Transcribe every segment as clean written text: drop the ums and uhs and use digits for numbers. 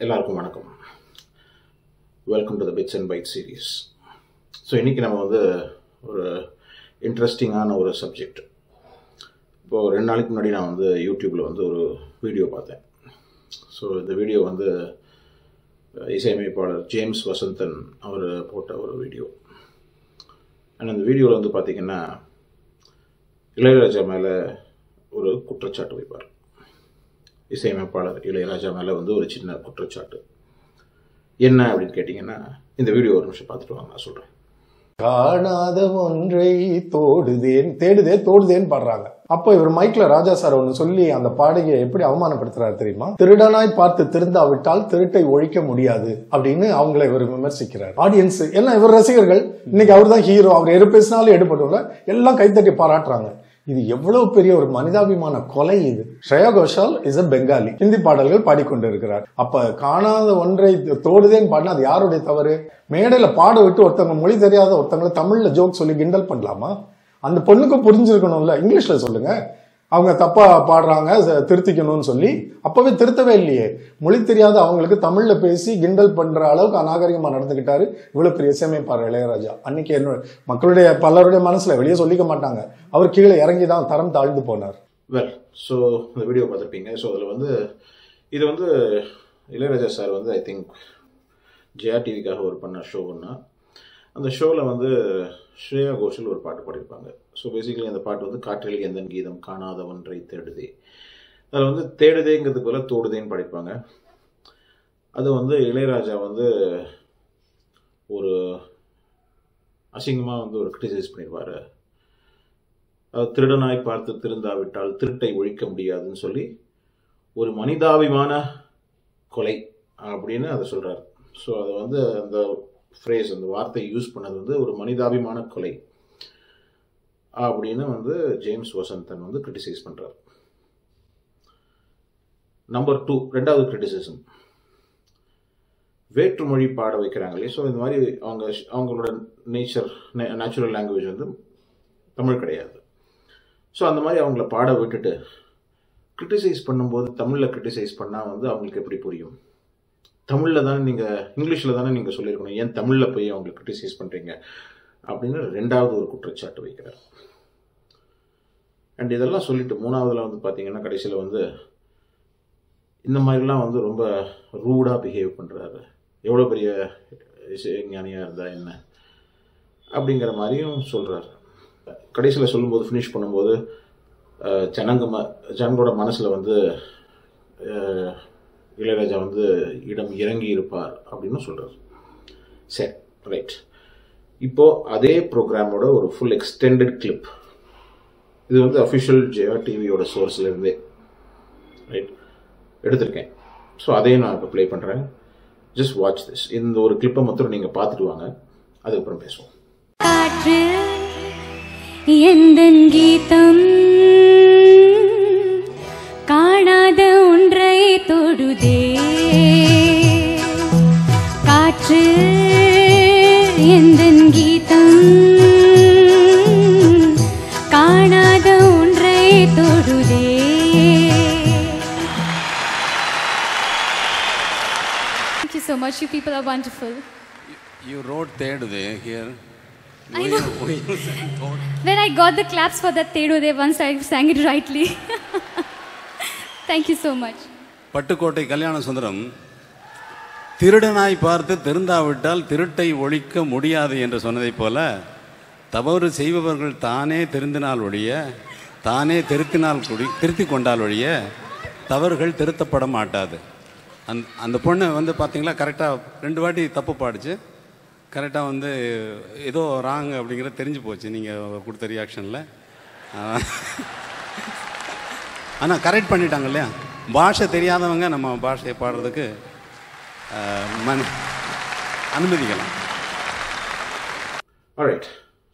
எல்லாருக்கும் வணக்கம். Welcome to the bits and byte series. So இன்றைக்கி நம்ம வந்து ஒரு இன்ட்ரெஸ்டிங்கான ஒரு சப்ஜெக்ட். இப்போது 2 நாளைக்கு முன்னாடி நான் வந்து யூடியூப்பில் வந்து ஒரு வீடியோ பார்த்தேன். ஸோ இந்த வீடியோ வந்து இசையமைப்பாளர் ஜேம்ஸ் வசந்தன் அவர் போட்ட ஒரு வீடியோ. அண்ட் அந்த வீடியோவில் வந்து பார்த்திங்கன்னா இளையராஜா மேலே ஒரு குற்றச்சாட்டு வைப்பார். இசையமைப்பாளர் இளையராஜா மேலே வந்து ஒரு சின்ன குற்றச்சாட்டு. என்ன அப்படின்னு கேட்டிங்கன்னா, இந்த வீடியோ ஒரு நிமிஷம் பார்த்துட்டு வாங்க, நான் சொல்கிறேன். காணாத ஒன்றை தேடுதேன்னு பாடுறாங்க. அப்போ இவர் மைக்ல ராஜா சார் ஒன்னு சொல்லி அந்த பாடகியை எப்படி அவமானப்படுத்துறாரு தெரியுமா? திருடனாய் பார்த்து திருந்தாவிட்டால் திருட்டை ஒழிக்க முடியாது அப்படின்னு அவங்களை இவர் விமர்சிக்கிறார். ஆடியன்ஸ் எல்லாம் இவர் ரசிகர்கள், இன்னைக்கு அவர் தான் ஹீரோ, அவர் எது பேசினாலும் எடுபடுவாங்க, எல்லாம் கைத்தட்டி பாராட்டுறாங்க. இது எவ்வளவு பெரிய ஒரு மனிதாபிமான கொலை இது. ஸ்ரேயா கோஷால் இஸ் அ பெங்காலி, ஹிந்தி பாடல்கள் பாடிக்கொண்டு இருக்கிறார். அப்ப காணாத ஒன்றை தோடுதேன்னு பாடினா அது யாருடைய தவறு? மேடையில பாட விட்டு ஒருத்தவங்க மொழி தெரியாத ஒருத்தவங்களை தமிழ்ல ஜோக் சொல்லி கிண்டல் பண்ணலாமா? அந்த பொண்ணுக்கு புரிஞ்சிருக்கணும்ல, இங்கிலீஷ்ல சொல்லுங்க. அவங்க தப்பா பாடுறாங்க, திருத்திக்கணும்னு சொல்லி அப்பவே திருத்தவே இல்லையே. மொழி தெரியாத அவங்களுக்கு தமிழ்ல பேசி கிண்டல் பண்ற அளவுக்கு அநாகரிகமா நடந்துகிட்டாரு இவ்வளவு பெரிய இசையமைப்பாளர் இளையராஜா. அன்னைக்கு மக்களுடைய பலருடைய மனசுல வெளியே சொல்லிக்க மாட்டாங்க, அவர் கீழே இறங்கிதான் தரம் தாழ்ந்து போனார். வெல், ஸோ இந்த வீடியோ பார்த்துருப்பீங்க. ஸோ அதில் வந்து இது வந்து இளையராஜா சார் வந்து ஐ திங்க் ஜெயா டிவிக்காக ஒரு பண்ண ஷோ ஒன்றா. அந்த ஷோவில் வந்து ஸ்ரேயா கோஷல் ஒரு பாட்டு பாடியிருப்பாங்க. ஸோ பேசிக்கலி அந்த பாட்டு வந்து காற்றில் எந்தன் கீதம் காணாத ஒன்றை தேடுதே. அதில் வந்து தேடுதேங்கிறதுக்கு போல தோடுதேன்னு பாடியிருப்பாங்க. அது வந்து இளையராஜா வந்து ஒரு அசிங்கமாக வந்து ஒரு கிரிட்டிசைஸ் பண்ணிடுவார். அது திருடனாய் பார்த்து திருந்தாவிட்டால் திருட்டை ஒழிக்க முடியாதுன்னு சொல்லி ஒரு மனிதாபிமான கொலை அப்படின்னு அதை சொல்கிறார். ஸோ அதை வந்து அந்த ஃப்ரேஸ், அந்த வார்த்தை யூஸ் பண்ணது வந்து ஒரு மனிதாபிமான கொலை அப்படின்னு வந்து ஜேம்ஸ் வசந்தன் வந்து கிரிட்டிசைஸ் பண்ணுறார். நம்பர் 2, 2வது கிரிட்டிசிசம், வேற்றுமொழி பாட வைக்கிறாங்க இல்லையா. ஸோ இந்த மாதிரி அவங்களோட நேச்சுரல் லாங்குவேஜ் வந்து தமிழ் கிடையாது. ஸோ அந்த மாதிரி அவங்கள பாட விட்டுட்டு கிரிட்டிசைஸ் பண்ணும்போது தமிழில் கிரிட்டிசைஸ் பண்ணால் வந்து அவங்களுக்கு எப்படி புரியும்? தமிழில் தானே நீங்கள், இங்கிலீஷில் தானே நீங்கள் சொல்லியிருக்கணும், ஏன் தமிழில் போய் அவங்களை கிரிட்டிசைஸ் பண்ணுறீங்க அப்படின்னு 2வது ஒரு குற்றச்சாட்டு வைக்கிறார். அண்ட் இதெல்லாம் சொல்லிட்டு 3வதுல வந்து பார்த்தீங்கன்னா கடைசியில் வந்து இந்த மாதிரிலாம் வந்து ரொம்ப ரூடாக பிஹேவ் பண்ணுறாரு. எவ்வளோ பெரிய ஞானியாக இருந்தால் என்ன அப்படிங்கிற மாதிரியும் சொல்கிறாரு. கடைசியில் சொல்லும்போது, ஃபினிஷ் பண்ணும்போது ஜனங்களோட மனசில் வந்து இளையராஜா வந்து இடம் இறங்கி இருப்பார் அப்படின்னு சொல்கிறார். சரி, ரைட். இப்போது அதே ப்ரோக்ராமோட ஒரு ஃபுல் எக்ஸ்டெண்டட் கிளிப், இது வந்து அஃபிஷியல் ஜெயா டிவியோட சோர்ஸ்லேருந்தே ரைட் எடுத்திருக்கேன். ஸோ அதையும் நான் இப்போ ப்ளே பண்ணுறேன். Just watch this. இந்த ஒரு கிளிப்பை மட்டும் நீங்கள் பார்த்துட்டு வாங்க, அதுக்கப்புறம் பேசுவோம். கீதம் காணாத ஒன்றை தொடுதே, காற்று எந்தன் கீதம் காணாத ஒன்றை தொடுதே. Thank you so much. You people are wonderful. You wrote Tedude here. I know. When I got the claps for that Tedude once, I sang it rightly. Thank you so much. Pattukkottai Kalyana Sundaram, திருடனாய் பார்த்து திருந்தாவிட்டால் திருட்டை ஒழிக்க முடியாது என்று சொன்னதைப் போல, தவறு செய்பவர்கள் தானே திருந்தினால் ஒழிய, தானே திருத்தி கொண்டால் ஒழிய தவறுகள் திருத்தப்பட மாட்டாது. அந்த பொண்ணு வந்து பார்த்தீங்களா, கரெக்டாக 2 வாட்டி தப்பு பாடிச்சு. கரெக்டாக வந்து ஏதோ ராங் அப்படிங்கிறது தெரிஞ்சு போச்சு நீங்கள் கொடுத்த ரியாக்ஷனில். ஆனால் கரெக்ட் பண்ணிட்டாங்க இல்லையா. பாஷை தெரியாதவங்க நம்ம பாஷையை பாடுறதுக்கு அனுமதிக்கலாம். ஆல்ரைட்.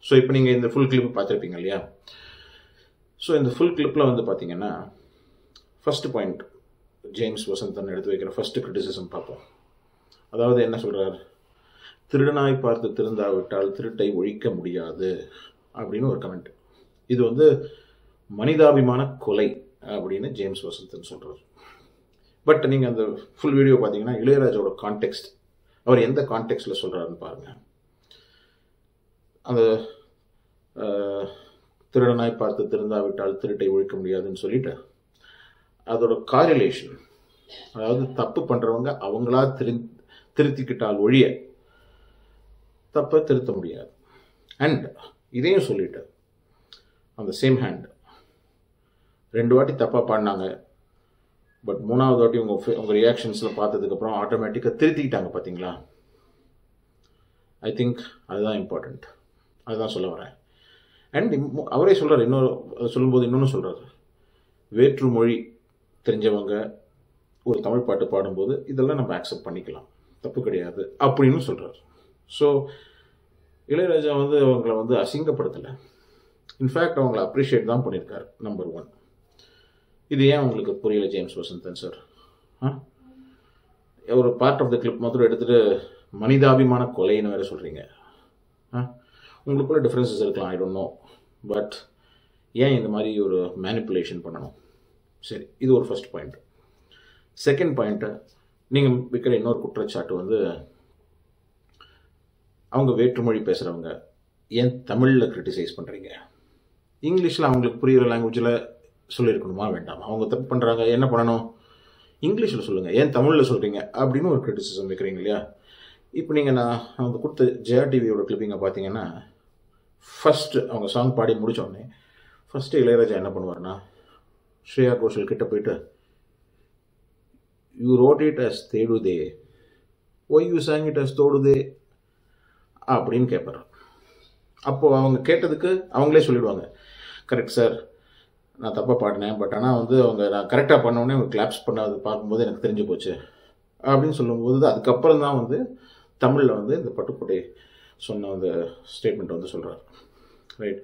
ஸோ இப்போ நீங்கள் இந்த ஃபுல் கிளிப் பார்த்துருப்பீங்க இல்லையா. ஸோ இந்த ஃபுல் கிளிப்பில் வந்து பார்த்தீங்கன்னா ஃபர்ஸ்ட் பாயிண்ட், ஜேம்ஸ் வசந்தன் எடுத்து வைக்கிற ஃபர்ஸ்ட் கிரிட்டிசிசம் பார்ப்போம். அதாவது என்ன சொல்கிறார்? திருடனாய் பார்த்து திருந்தாவிட்டால் திருட்டை ஒழிக்க முடியாது அப்படின்னு ஒரு கமெண்ட். இது வந்து மனிதாபிமான கொலை அப்படின்னு ஜேம்ஸ் வசந்தன் சொல்கிறார். பட் நீங்கள் அந்த ஃபுல் வீடியோ பார்த்தீங்கன்னா இளையராஜாவோட கான்டெக்ஸ்ட், அவர் எந்த கான்டெக்ஸ்டில் சொல்கிறாருன்னு பாருங்கள். அந்த திருடனாய் பார்த்து திருந்தாவிட்டால் திருட்டை ஒழிக்க முடியாதுன்னு சொல்லிட்டு அதோட காரிலேஷன், அதாவது தப்பு பண்ணுறவங்க அவங்களா திருத்திக்கிட்டால் ஒழிய தப்பை திருத்த முடியாது. அண்ட் இதையும் சொல்லிட்டு அந்த சேம் ஹேண்ட் 2 வாட்டி தப்பாக பாடினாங்க, பட் 3வது வாட்டி உங்கள் ரியாக்ஷன்ஸில் பார்த்ததுக்கப்புறம் ஆட்டோமேட்டிக்காக திருத்திக்கிட்டாங்க பார்த்தீங்களா? ஐ திங்க் அதுதான் இம்பார்ட்டண்ட், அதுதான் சொல்ல வரேன். அண்ட் அவரே சொல்கிறார், சொல்லும்போது இன்னொன்று சொல்கிறாரு, வேற்று மொழி தெரிஞ்சவங்க ஒரு தமிழ் பாட்டு பாடும்போது இதெல்லாம் நம்ம அக்செப்ட் பண்ணிக்கலாம், தப்பு கிடையாது அப்படின்னு சொல்கிறார். ஸோ இளையராஜா அவங்கள அசிங்கப்படுத்தலை, இன்ஃபேக்ட் அவங்கள அப்ரிஷியேட் தான் பண்ணியிருக்காரு. நம்பர் 1. இது ஏன் உங்களுக்கு புரியல ஜேம்ஸ் வசந்தன் சார்? ஒரு பார்ட் ஆஃப் த கிளிப் மாத்திரம் எடுத்துகிட்டு மனிதாபிமான கொலைன்னு வேறு சொல்கிறீங்க. உங்களுக்குள்ள டிஃப்ரென்சஸ் இருக்கலாம், ஐ டோன்ட் நோ, பட் ஏன் இந்த மாதிரி ஒரு மேனிப்புலேஷன் பண்ணணும்? சரி, இது ஒரு ஃபர்ஸ்ட் பாயிண்ட். செகண்ட் பாயிண்ட்டு, நீங்கள் வைக்கிற இன்னொரு குற்றச்சாட்டு அவங்க வேற்றுமொழி பேசுகிறவங்க ஏன் தமிழில் கிரிட்டிசைஸ் பண்ணுறீங்க? இங்கிலீஷில் அவங்களுக்கு புரிகிற லாங்குவேஜில் சொல்லியிருக்கணுமா வேண்டாம்? அவங்க தப்பு பண்ணுறாங்க, என்ன பண்ணணும்? இங்கிலீஷில் சொல்லுங்கள், ஏன் தமிழில் சொல்கிறீங்க அப்படின்னு ஒரு கிரிட்டிசிசம் வைக்கிறீங்க இல்லையா? இப்போ நீங்கள் அவங்க கொடுத்த ஜெயா டிவியோட கிளிப்பிங்கை பார்த்தீங்கன்னா, ஃபஸ்ட்டு அவங்க சாங் பாடி முடித்தோடனே ஃபஸ்ட்டு இளையராஜா என்ன பண்ணுவார்னா, ஸ்ரேயா கோஷல் கிட்ட போயிட்டு, யூ ரோட் இட் அஸ் தேடுதே, why you sang it as தோடுதே அப்படின்னு கேட்பார். அப்போது அவங்க கேட்டதுக்கு அவங்களே சொல்லிவிடுவாங்க, கரெக்ட் சார், நான் தப்பாக பாடினேன், பட் ஆனால் நான் கரெக்டாக பண்ணோடனே அவங்க கிளாப்ஸ் பண்ணாது பார்க்கும்போது எனக்கு தெரிஞ்சு போச்சு அப்படின்னு சொல்லும்போது, அதுக்கப்புறம் தான் தமிழில் இந்த பட்டுக்கோட்டை சொன்ன அந்த ஸ்டேட்மெண்ட் சொல்கிறார். ரைட்.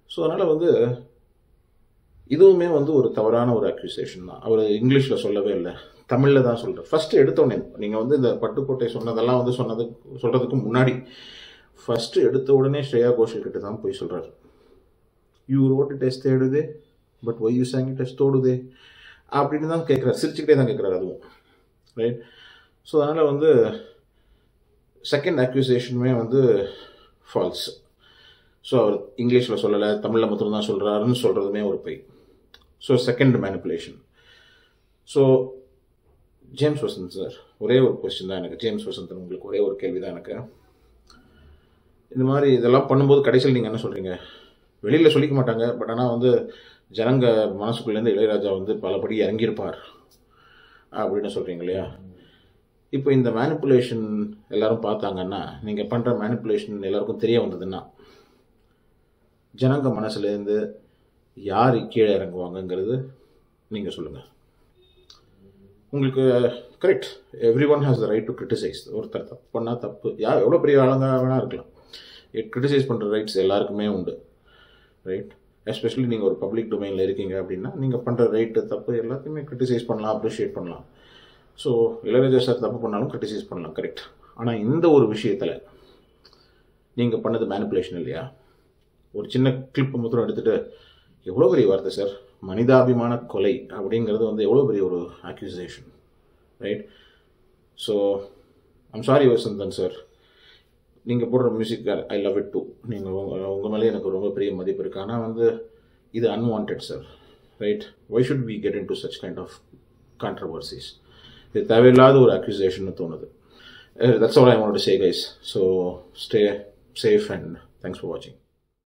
ஸோ அதனால் இதுவுமே ஒரு தவறான ஒரு அக்யூசேஷன் தான். அவர் இங்கிலீஷில் சொல்லவே இல்லை, தமிழில் தான் சொல்கிறார். ஃபஸ்ட்டு எடுத்தோடனே நீங்கள் இந்த பட்டுக்கோட்டை சொன்னதெல்லாம் சொல்கிறதுக்கு முன்னாடி ஃபஸ்ட்டு எடுத்த உடனே ஸ்ரேயா கோஷல் கிட்ட தான் போய் சொல்கிறார், யூ ரோட் இட் எஸ் தேடுதே but why you sang it as தோடுதே அப்படின்னு தான் கேட்குறாரு. சிரிச்சுக்கிட்டே தான் கேட்குறாரு அதுவும். ரைட். ஸோ அதனால் செகண்ட் அக்யூசேஷனுமே ஃபால்ஸ். ஸோ அவர் இங்கிலீஷில் சொல்லலை, தமிழில் மட்டும்தான் சொல்கிறாருன்னு சொல்கிறதுமே ஒரு பொய். So second manipulation. So James Vasanth sir, ஒரே ஒரு கொஸ்டின் தான் எனக்கு. ஜேம்ஸ் வசந்தன், உங்களுக்கு ஒரே ஒரு கேள்வி தான் எனக்கு. இந்த மாதிரி இதெல்லாம் பண்ணும்போது கடைசியில் நீங்கள் என்ன சொல்கிறீங்க? வெளியில் சொல்லிக்க மாட்டாங்க, பட் ஆனால் ஜனங்க மனசுக்குள்ளேருந்து இளையராஜா பலபடி இறங்கியிருப்பார் அப்படின்னு சொல்கிறீங்க இல்லையா? இப்போ இந்த மேனிப்புலேஷன் எல்லாரும் பார்த்தாங்கன்னா, நீங்கள் பண்ணுற மேனிப்புலேஷன் எல்லாருக்கும் தெரிய வந்ததுன்னா, ஜனங்க மனசுலேருந்து யார் கீழே இறங்குவாங்கங்கிறது நீங்கள் சொல்லுங்கள். உங்களுக்கு correct, every one has the right to criticise. ஒருத்தர் தப்பு பண்ணால் தப்பு, எவ்வளோ பெரிய ஆளுங்க வேணால் இருக்கலாம், கிரிட்டிசைஸ் பண்ணுற ரைட்ஸ் எல்லாருக்குமே உண்டு. ரைட். எஸ்பெஷலி நீங்கள் ஒரு பப்ளிக் டொமைனில் இருக்கீங்க அப்படின்னா, நீங்கள் பண்ணுற ரைட்டு தப்பு எல்லாத்தையுமே கிரிட்டிசைஸ் பண்ணலாம், அப்ரிஷியேட் பண்ணலாம். ஸோ இளையராஜா சார் தப்பு பண்ணாலும் கிரிட்டிசைஸ் பண்ணலாம், கரெக்ட். ஆனால் இந்த ஒரு விஷயத்தில் நீங்கள் பண்ணது மேனிப்புலேஷன் இல்லையா? ஒரு சின்ன கிளிப் மாத்திரம் எடுத்துகிட்டு, எவ்வளோ பெரிய வார்த்தை சார், மனிதாபிமான கொலை அப்படிங்கிறது எவ்வளோ பெரிய ஒரு accusation. Right. So I'm sorry Vasanthan sir, நீங்கள் போடுற music I love it too. நீங்கள் உங்கள் மேலே எனக்கு ரொம்ப பெரிய மதிப்பு இருக்குது. ஆனால் இது unwanted sir. Right. Why should we get into such kind of controversies? இது தேவையில்லாத ஒரு அக்யூசேஷன் தோணுது. That's all I want to say guys. So stay safe and thanks for வாட்சிங்.